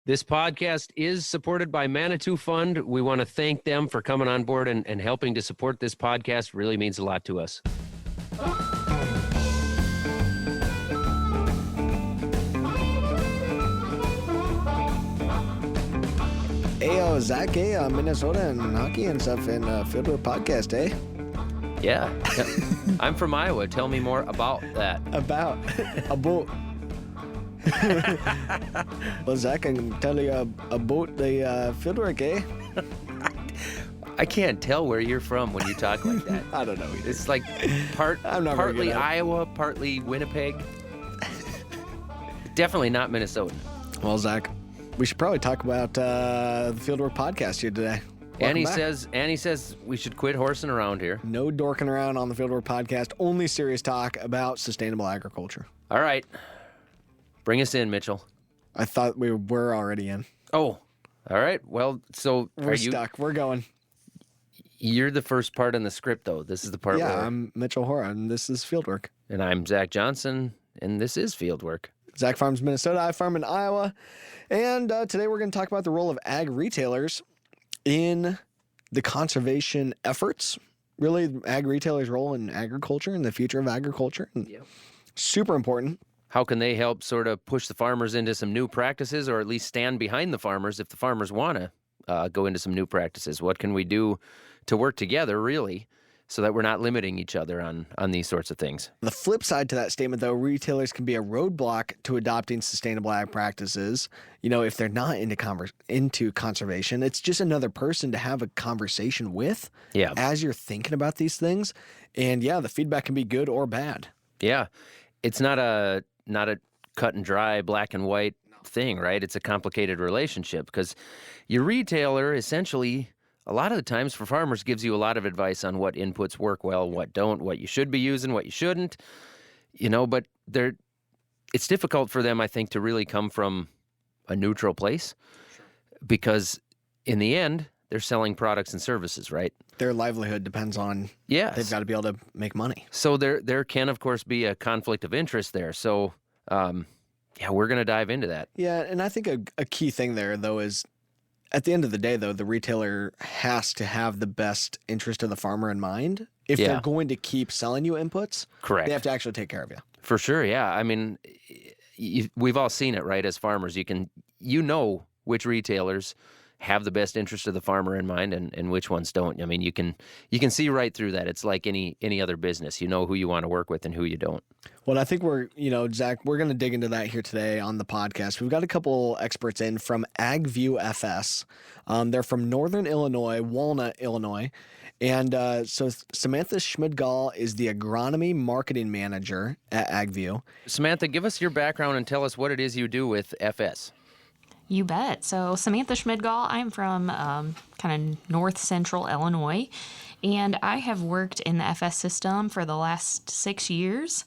This podcast is supported by Manitou Fund. We want to thank them for coming on board and helping to support this podcast. Really means a lot to us. Hey, Zach, Minnesota and hockey and stuff in Fieldwork podcast, eh? Yeah. I'm from Iowa. Tell me more about that. About a boat. Well, Zach, I can tell you about the fieldwork, eh? I can't tell where you're from when you talk like that. I don't know either. It's like partly Iowa, partly Winnipeg. Definitely not Minnesota. Well, Zach, we should probably talk about the Fieldwork podcast here today. Annie says we should quit horsing around here. No dorking around on the Fieldwork podcast. Only serious talk about sustainable agriculture. All right. Bring us in, Mitchell. I thought we were already in. Oh, all right. Well, so we're stuck. We're going. You're the first part in the script, though. This is the part where... Yeah, I'm Mitchell Hora, and this is Fieldwork. And I'm Zach Johnson, and this is Fieldwork. Zach farms Minnesota, I farm in Iowa. And today we're going to talk about the role of ag retailers in the conservation efforts. Really, ag retailers' role in agriculture and the future of agriculture. And super important. How can they help sort of push the farmers into some new practices, or at least stand behind the farmers if the farmers want to go into some new practices? What can we do to work together, really, so that we're not limiting each other on these sorts of things? The flip side to that statement, though, retailers can be a roadblock to adopting sustainable ag practices. You know, if they're not into conservation, it's just another person to have a conversation with as you're thinking about these things. And the feedback can be good or bad. Yeah. It's not a cut and dry, black and white thing, right? It's a complicated relationship because your retailer essentially, a lot of the times for farmers, gives you a lot of advice on what inputs work well, what don't, what you should be using, what you shouldn't, but it's difficult for them, I think, to really come from a neutral place because in the end, they're selling products and services, right? Their livelihood depends on, they've got to be able to make money. So there can, of course, be a conflict of interest there. So, we're going to dive into that. Yeah, and I think a key thing there, though, is at the end of the day, though, the retailer has to have the best interest of the farmer in mind. If they're going to keep selling you inputs, correct, they have to actually take care of you. For sure, yeah. I mean, we've all seen it, right? As farmers, you know which retailers have the best interest of the farmer in mind and which ones don't. I mean, you can see right through that. It's like any other business. You know who you want to work with and who you don't. Well, I think Zach, we're going to dig into that here today on the podcast. We've got a couple experts in from AgView FS. They're from Northern Illinois, Walnut, Illinois. And so Samantha Schmidgall is the Agronomy Marketing Manager at AgView. Samantha, give us your background and tell us what it is you do with FS. You bet. So Samantha Schmidgall, I'm from kind of north central Illinois, and I have worked in the FS system for the last 6 years.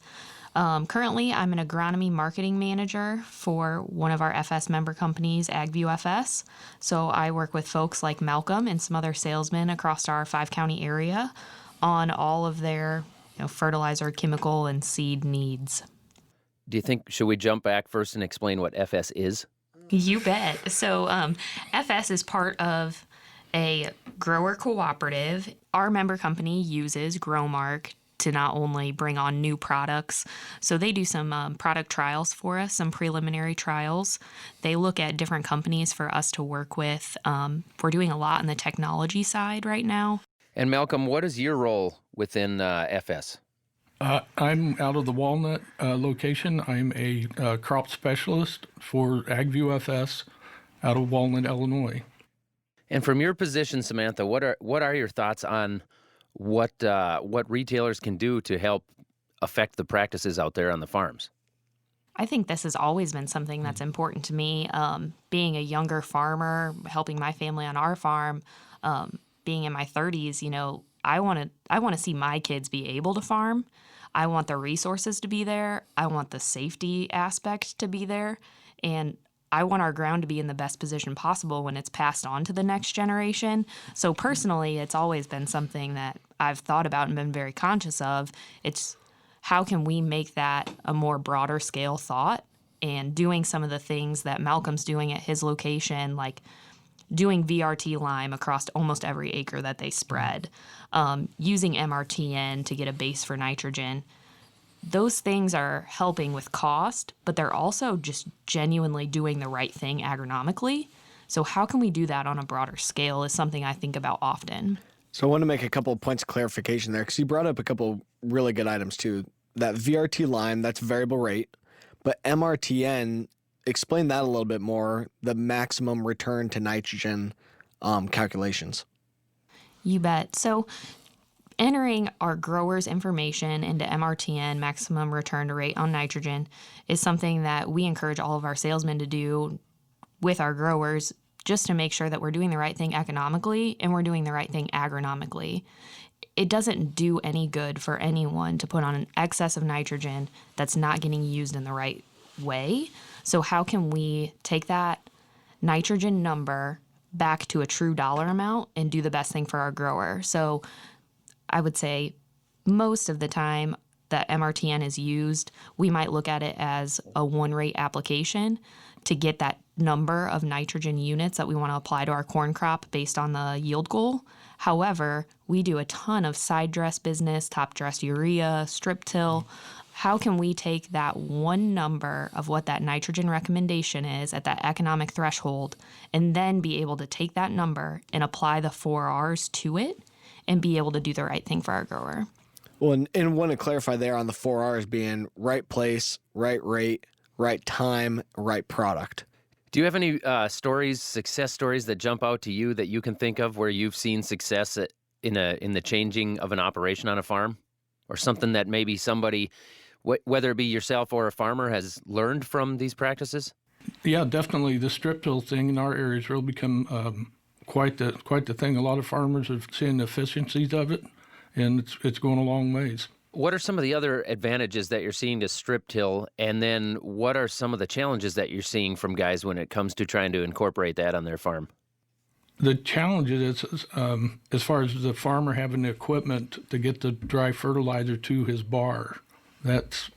Currently, I'm an agronomy marketing manager for one of our FS member companies, AgView FS. So I work with folks like Malcolm and some other salesmen across our 5-county area on all of their fertilizer, chemical, and seed needs. Do you think, should we jump back first and explain what FS is? You bet. So FS is part of a grower cooperative. Our member company uses Growmark to not only bring on new products, so they do some product trials for us, some preliminary trials. They look at different companies for us to work with. We're doing a lot on the technology side right now. And Malcolm, what is your role within FS? I'm out of the Walnut location. I'm a crop specialist for AgView FS out of Walnut, Illinois. And from your position, Samantha, what are your thoughts on what retailers can do to help affect the practices out there on the farms? I think this has always been something that's important to me. Being a younger farmer, helping my family on our farm, being in my 30s, I want to see my kids be able to farm. I want the resources to be there. I want the safety aspect to be there. And I want our ground to be in the best position possible when it's passed on to the next generation. So personally, it's always been something that I've thought about and been very conscious of. It's how can we make that a more broader scale thought and doing some of the things that Malcolm's doing at his location, like doing VRT lime across almost every acre that they spread, using MRTN to get a base for nitrogen. Those things are helping with cost, but they're also just genuinely doing the right thing agronomically. So how can we do that on a broader scale is something I think about often. So I want to make a couple of points of clarification there because you brought up a couple really good items too. That VRT line, that's variable rate, but MRTN, explain that a little bit more, the maximum return to nitrogen calculations. You bet. So entering our growers' information into MRTN, maximum return to rate on nitrogen, is something that we encourage all of our salesmen to do with our growers just to make sure that we're doing the right thing economically and we're doing the right thing agronomically. It doesn't do any good for anyone to put on an excess of nitrogen that's not getting used in the right way. So how can we take that nitrogen number back to a true dollar amount and do the best thing for our grower? So I would say most of the time that MRTN is used, we might look at it as a one rate application to get that number of nitrogen units that we want to apply to our corn crop based on the yield goal. However, we do a ton of side dress business, top dress urea, strip till. How can we take that one number of what that nitrogen recommendation is at that economic threshold and then be able to take that number and apply the 4Rs to it and be able to do the right thing for our grower? Well, and want to clarify there on the 4Rs being right place, right rate, right time, right product. Do you have any success stories that jump out to you that you can think of where you've seen success in the changing of an operation on a farm, or something that maybe somebody, whether it be yourself or a farmer, has learned from these practices? Yeah, definitely. The strip till thing in our area has really become quite the thing. A lot of farmers are seeing the efficiencies of it, and it's going a long ways. What are some of the other advantages that you're seeing to strip till, and then what are some of the challenges that you're seeing from guys when it comes to trying to incorporate that on their farm? The challenge is, as far as the farmer having the equipment to get the dry fertilizer to his bar. That's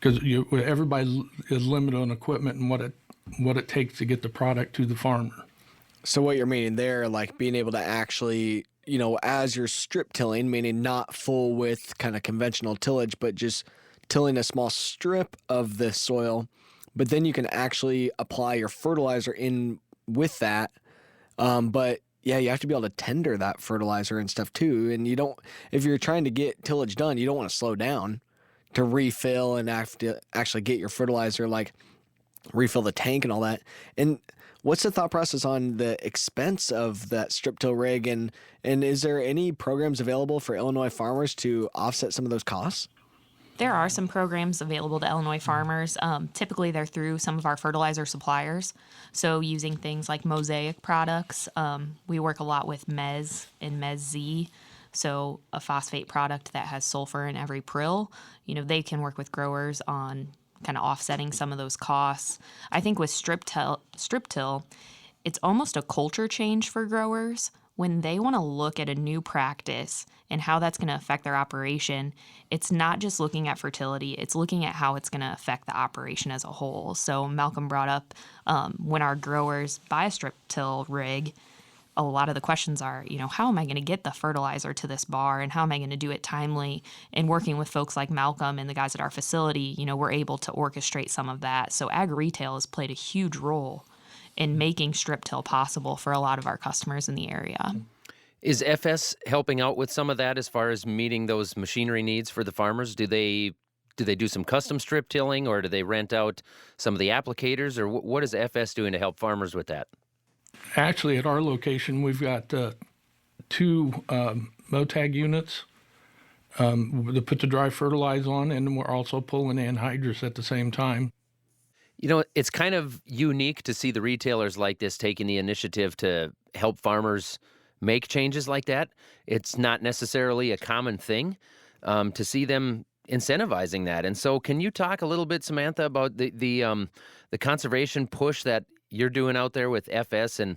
because everybody is limited on equipment and what it takes to get the product to the farmer. So what you're meaning there, like being able to actually, as you're strip tilling, meaning not full width kind of conventional tillage, but just tilling a small strip of the soil, but then you can actually apply your fertilizer in with that. But yeah, you have to be able to tender that fertilizer and stuff too. And if you're trying to get tillage done, you don't want to slow down to refill and have to actually get your fertilizer, like refill the tank and all that. And what's the thought process on the expense of that strip till rig? And is there any programs available for Illinois farmers to offset some of those costs? There are some programs available to Illinois farmers. Typically, they're through some of our fertilizer suppliers. So using things like Mosaic products, we work a lot with Mez and Mez Z. So a phosphate product that has sulfur in every prill. They can work with growers on kind of offsetting some of those costs. I think with strip till, it's almost a culture change for growers. When they want to look at a new practice and how that's going to affect their operation, it's not just looking at fertility, it's looking at how it's going to affect the operation as a whole. So Malcolm brought up when our growers buy a strip till rig, a lot of the questions are, how am I going to get the fertilizer to this bar and how am I going to do it timely? And working with folks like Malcolm and the guys at our facility, we're able to orchestrate some of that. So ag retail has played a huge role in making strip till possible for a lot of our customers in the area. Is FS helping out with some of that as far as meeting those machinery needs for the farmers? Do they do some custom strip tilling, or do they rent out some of the applicators, or what is FS doing to help farmers with that? Actually, at our location, we've got two Motag units to put the dry fertilizer on, and we're also pulling anhydrous at the same time. It's kind of unique to see the retailers like this taking the initiative to help farmers make changes like that. It's not necessarily a common thing to see them incentivizing that. And so can you talk a little bit, Samantha, about the conservation push that you're doing out there with FS and,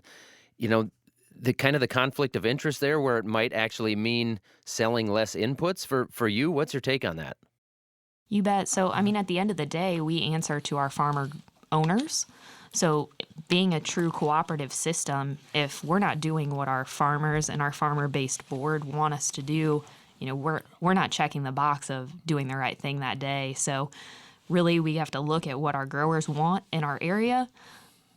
the kind of the conflict of interest there where it might actually mean selling less inputs for you? What's your take on that? You bet. So, I mean, at the end of the day, we answer to our farmer owners. So, being a true cooperative system, if we're not doing what our farmers and our farmer-based board want us to do, we're not checking the box of doing the right thing that day. So, really, we have to look at what our growers want in our area,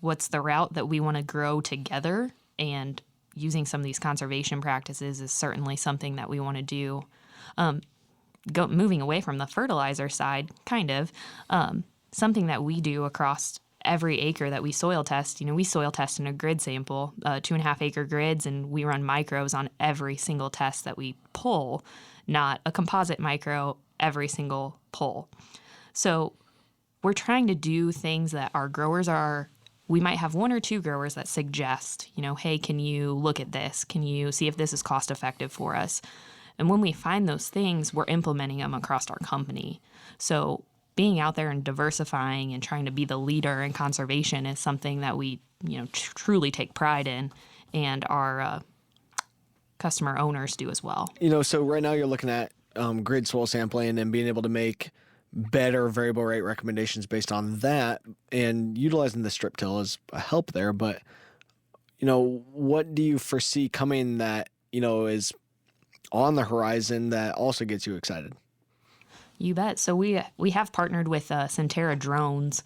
what's the route that we want to grow together, and using some of these conservation practices is certainly something that we want to do. Moving away from the fertilizer side, something that we do across every acre that we soil test. We soil test in a grid sample, 2.5 acre grids, and we run micros on every single test that we pull, not a composite micro every single pull. So we're trying to do things that our growers we might have one or two growers that suggest, hey, can you look at this? Can you see if this is cost effective for us? And when we find those things, we're implementing them across our company. So being out there and diversifying and trying to be the leader in conservation is something that we, truly take pride in, and our customer owners do as well. So right now you're looking at grid soil sampling and being able to make better variable rate recommendations based on that, and utilizing the strip till is a help there. But, what do you foresee coming that, is on the horizon that also gets you excited? You bet. So we have partnered with Centera drones,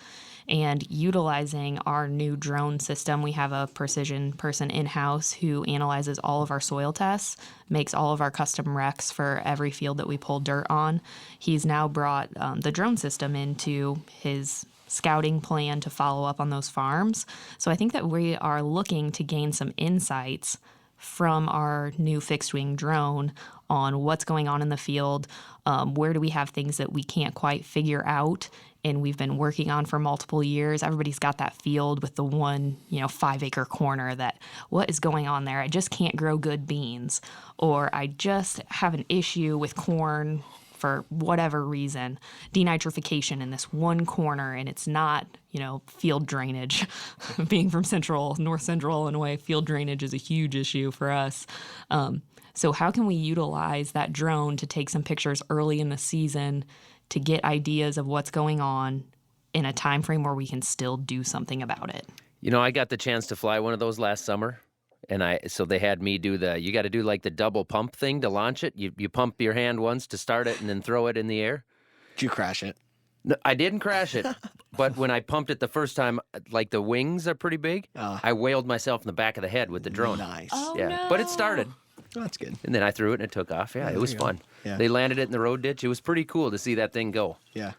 and utilizing our new drone system, we have a precision person in-house who analyzes all of our soil tests, makes all of our custom recs for every field that we pull dirt on. He's now brought the drone system into his scouting plan to follow up on those farms. So I think that we are looking to gain some insights from our new fixed wing drone on what's going on in the field, where do we have things that we can't quite figure out and we've been working on for multiple years. Everybody's got that field with the one, 5 acre corner that what is going on there? I just can't grow good beans, or I just have an issue with corn for whatever reason, denitrification in this one corner, and it's not, field drainage. Being from north central Illinois, field drainage is a huge issue for us. So how can we utilize that drone to take some pictures early in the season to get ideas of what's going on in a time frame where we can still do something about it? I got the chance to fly one of those last summer. And so they had me do you got to do like the double pump thing to launch it. You pump your hand once to start it and then throw it in the air. Did you crash it? No, I didn't crash it. But when I pumped it the first time, like the wings are pretty big, I whaled myself in the back of the head with the drone. Nice. Oh, yeah. no. But it started. Oh, that's good. And then I threw it and it took off. Yeah, it was fun. Yeah. They landed it in the road ditch. It was pretty cool to see that thing go. Yeah.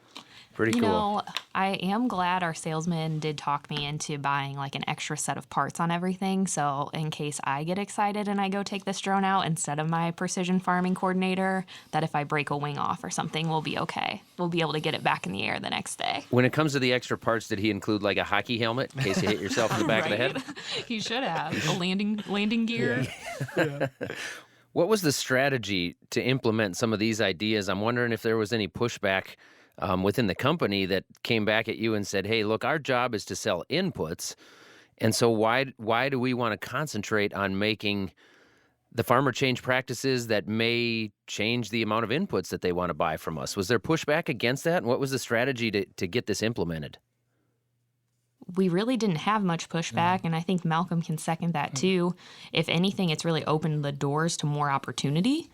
Pretty cool. I am glad our salesman did talk me into buying like an extra set of parts on everything. So in case I get excited and I go take this drone out instead of my precision farming coordinator, that if I break a wing off or something, we'll be okay. We'll be able to get it back in the air the next day. When it comes to the extra parts, did he include like a hockey helmet in case you hit yourself in the back of the head? He should have. A landing gear. Yeah. What was the strategy to implement some of these ideas? I'm wondering if there was any pushback within the company that came back at you and said, hey, look, our job is to sell inputs. And so why do we want to concentrate on making the farmer change practices that may change the amount of inputs that they want to buy from us? Was there pushback against that? And what was the strategy to get this implemented? We really didn't have much pushback, and I think Malcolm can second that too. If anything, it's really opened the doors to more opportunity,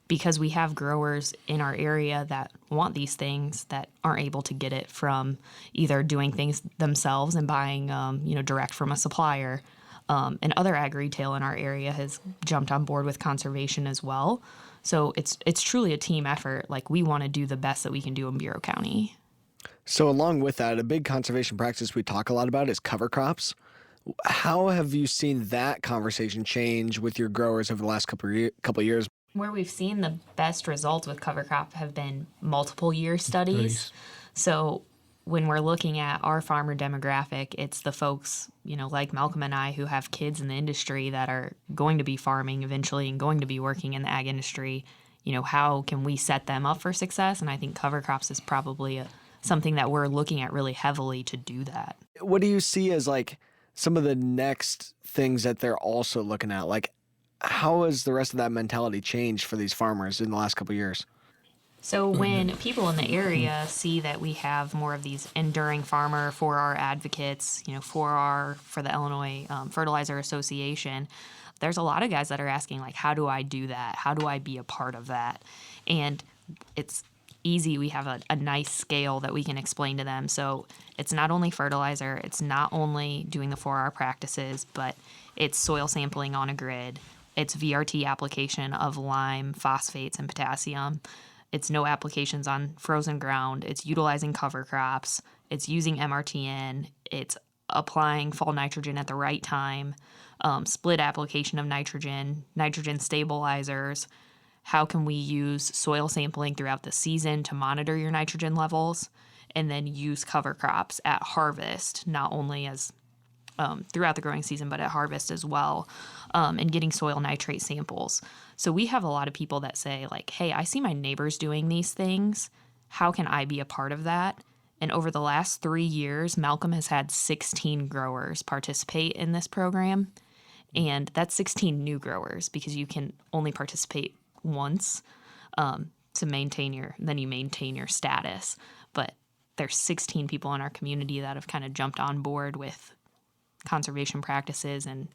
because we have growers in our area that want these things that aren't able to get it from either doing things themselves and buying, direct from a supplier. And other ag retail in our area has jumped on board with conservation as well. So it's truly a team effort. Like, we want to do the best that we can do in Bureau County. So along with that, a big conservation practice we talk a lot about is cover crops. How have you seen that conversation change with your growers over the last couple of years? Where we've seen the best results with cover crop have been multiple year studies. So when we're looking at our farmer demographic, it's the folks, like Malcolm and I, who have kids in the industry that are going to be farming eventually and going to be working in the ag industry. How can we set them up for success? And I think cover crops is probably something that we're looking at really heavily to do that. What do you see as like some of the next things that they're also looking at? Like, how has the rest of that mentality changed for these farmers in the last couple of years? So when people in the area see that we have more of these enduring farmer for our advocates, for the Illinois Fertilizer Association, there's a lot of guys that are asking, like, how do I do that? How do I be a part of that? And it's easy. We have a nice scale that we can explain to them. So it's not only fertilizer, it's not only doing the 4R practices, but it's soil sampling on a grid. It's VRT application of lime, phosphates, and potassium. It's no applications on frozen ground. It's utilizing cover crops. It's using MRTN. It's applying fall nitrogen at the right time. Split application of nitrogen, nitrogen stabilizers. How can we use soil sampling throughout the season to monitor your nitrogen levels? And then use cover crops at harvest, not only as throughout the growing season, but at harvest as well, and getting soil nitrate samples. So we have a lot of people that say, like, hey, I see my neighbors doing these things. How can I be a part of that? And over the last 3 years, Malcolm has had 16 growers participate in this program. And that's 16 new growers, because you can only participate once to maintain your status. But there's 16 people in our community that have kind of jumped on board with conservation practices, and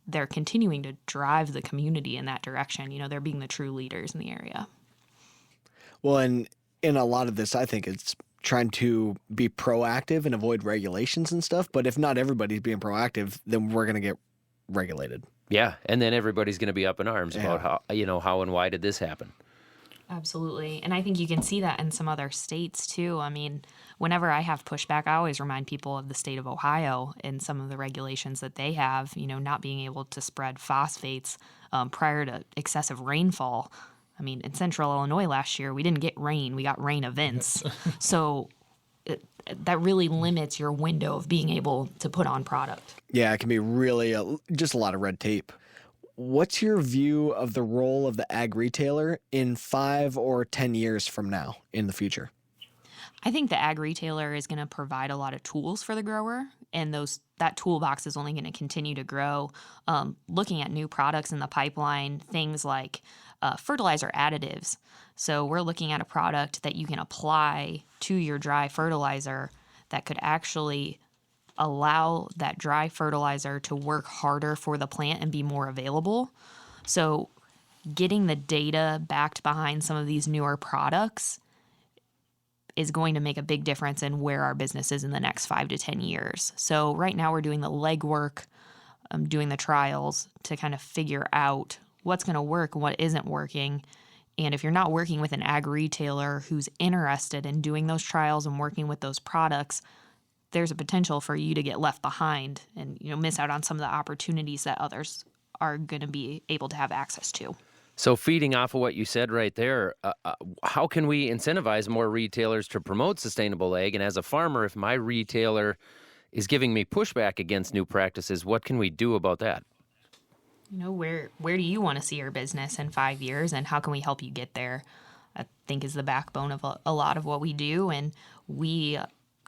they're continuing to drive the community in that direction. They're being the true leaders in the area. Well, and in a lot of this, I think it's trying to be proactive and avoid regulations and stuff. But if not everybody's being proactive, then we're going to get regulated. Yeah, and then everybody's going to be up in arms about how and why did this happen. Absolutely. And I think you can see that in some other states too. I mean, whenever I have pushback, I always remind people of the state of Ohio and some of the regulations that they have, not being able to spread phosphates prior to excessive rainfall. I mean, in central Illinois last year, we didn't get rain. We got rain events. So that really limits your window of being able to put on product. Yeah, it can be really just a lot of red tape. What's your view of the role of the ag retailer in 5 or 10 years from now in the future? I think the ag retailer is going to provide a lot of tools for the grower, and that toolbox is only going to continue to grow. Looking at new products in the pipeline, things like fertilizer additives. So we're looking at a product that you can apply to your dry fertilizer that could actually allow that dry fertilizer to work harder for the plant and be more available. So getting the data backed behind some of these newer products is going to make a big difference in where our business is in the next 5 to 10 years. So right now we're doing the legwork, doing the trials to kind of figure out what's going to work and what isn't working. And if you're not working with an ag retailer who's interested in doing those trials and working with those products, there's a potential for you to get left behind and miss out on some of the opportunities that others are going to be able to have access to. So feeding off of what you said right there, how can we incentivize more retailers to promote sustainable ag? And as a farmer, if my retailer is giving me pushback against new practices, what can we do about that? Where do you want to see your business in 5 years, and how can we help you get there? I think is the backbone of a lot of what we do. And we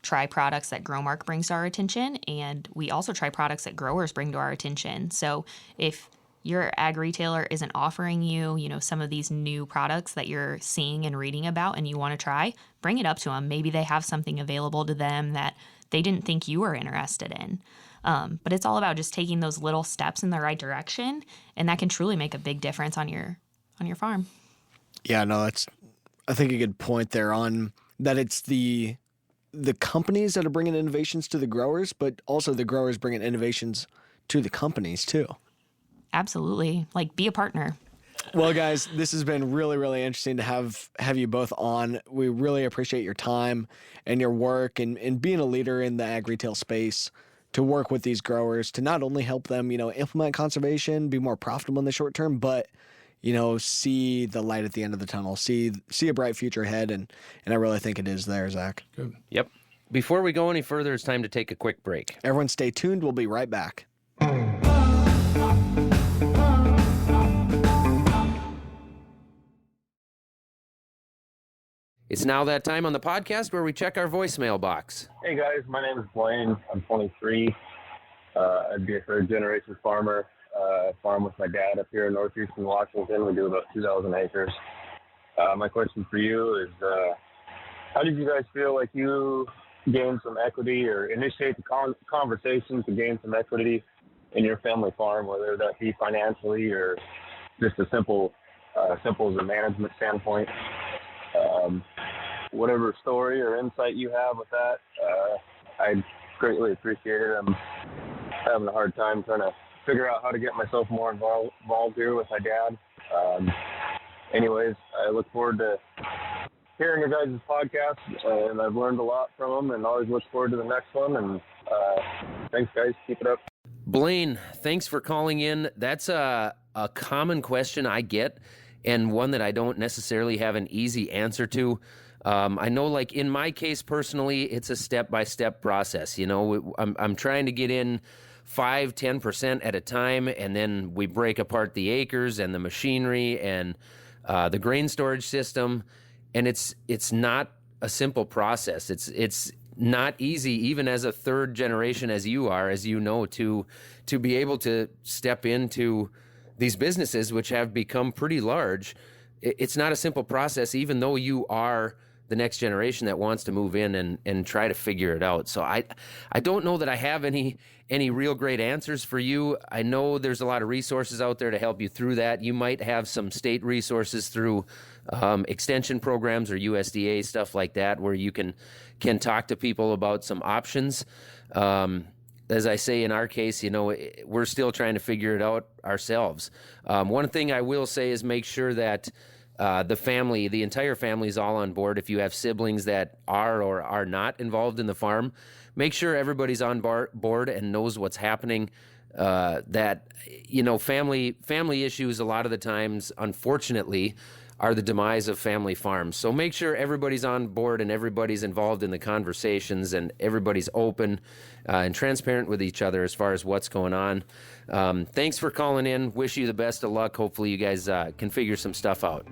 try products that Growmark brings to our attention, and we also try products that growers bring to our attention. So if your ag retailer isn't offering you, some of these new products that you're seeing and reading about and you want to try, bring it up to them. Maybe they have something available to them that they didn't think you were interested in. But it's all about just taking those little steps in the right direction, and that can truly make a big difference on your farm. Yeah, no, that's, I think, a good point there on that. It's the companies that are bringing innovations to the growers, but also the growers bringing innovations to the companies too. Absolutely. Like, be a partner. Well, guys, this has been really, really interesting to have you both on. We really appreciate your time and your work and being a leader in the ag retail space to work with these growers to not only help them, implement conservation, be more profitable in the short term, but, see the light at the end of the tunnel, see a bright future ahead. And I really think it is there, Zach. Good. Yep. Before we go any further, it's time to take a quick break. Everyone stay tuned. We'll be right back. It's now that time on the podcast where we check our voicemail box. Hey guys, my name is Blaine. I'm 23. I'd be a third-generation farmer. I farm with my dad up here in northeastern Washington. We do about 2,000 acres. My question for you is, how did you guys feel like you gained some equity or initiate the conversation to gain some equity in your family farm, whether that be financially or just simple as a management standpoint? Whatever story or insight you have with that, I'd greatly appreciate it. I'm having a hard time trying to figure out how to get myself more involved here with my dad. Anyways, I look forward to hearing your guys' podcast, and I've learned a lot from them, and always look forward to the next one. And thanks, guys. Keep it up. Blaine, thanks for calling in. That's a common question I get, and one that I don't necessarily have an easy answer to. I know, like in my case personally, it's a step-by-step process. You know, I'm trying to get in 5-10% at a time, and then we break apart the acres and the machinery and the grain storage system, and it's not a simple process. It's not easy, even as a third generation as you are, as you know, to be able to step into these businesses which have become pretty large. It's not a simple process, even though you are the next generation that wants to move in and try to figure it out. So I don't know that I have any real great answers for you. I know there's a lot of resources out there to help you through that. You might have some state resources through extension programs or USDA, stuff like that, where you can talk to people about some options. As I say, in our case, you know, we're still trying to figure it out ourselves. One thing I will say is make sure that the entire family is all on board. If you have siblings that are or are not involved in the farm, make sure everybody's on board and knows what's happening. That, you know, family issues a lot of the times, unfortunately, are the demise of family farms. So make sure everybody's on board and everybody's involved in the conversations and everybody's open and transparent with each other as far as what's going on. Thanks for calling in. Wish you the best of luck. Hopefully you guys can figure some stuff out.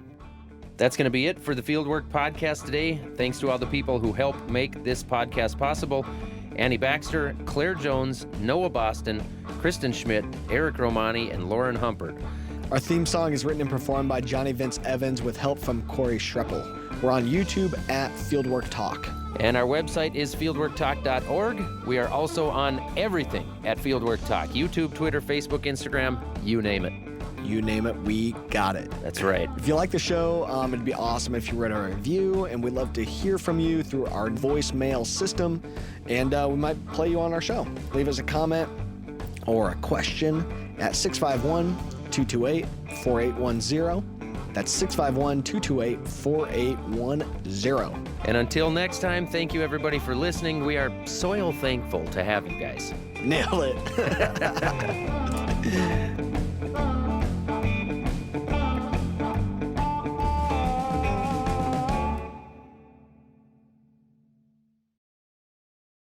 That's going to be it for the Fieldwork Podcast today. Thanks to all the people who helped make this podcast possible. Annie Baxter, Claire Jones, Noah Boston, Kristen Schmidt, Eric Romani, and Lauren Humpert. Our theme song is written and performed by Johnny Vince Evans with help from Corey Schreppel. We're on YouTube at Fieldwork Talk. And our website is fieldworktalk.org. We are also on everything at Fieldwork Talk. YouTube, Twitter, Facebook, Instagram, you name it. You name it, we got it. That's right. If you like the show, it'd be awesome if you wrote a review, and we'd love to hear from you through our voicemail system, and we might play you on our show. Leave us a comment or a question at 651-228-4810. That's 651-228-4810. And until next time, thank you everybody for listening. We are so thankful to have you guys. Nail it.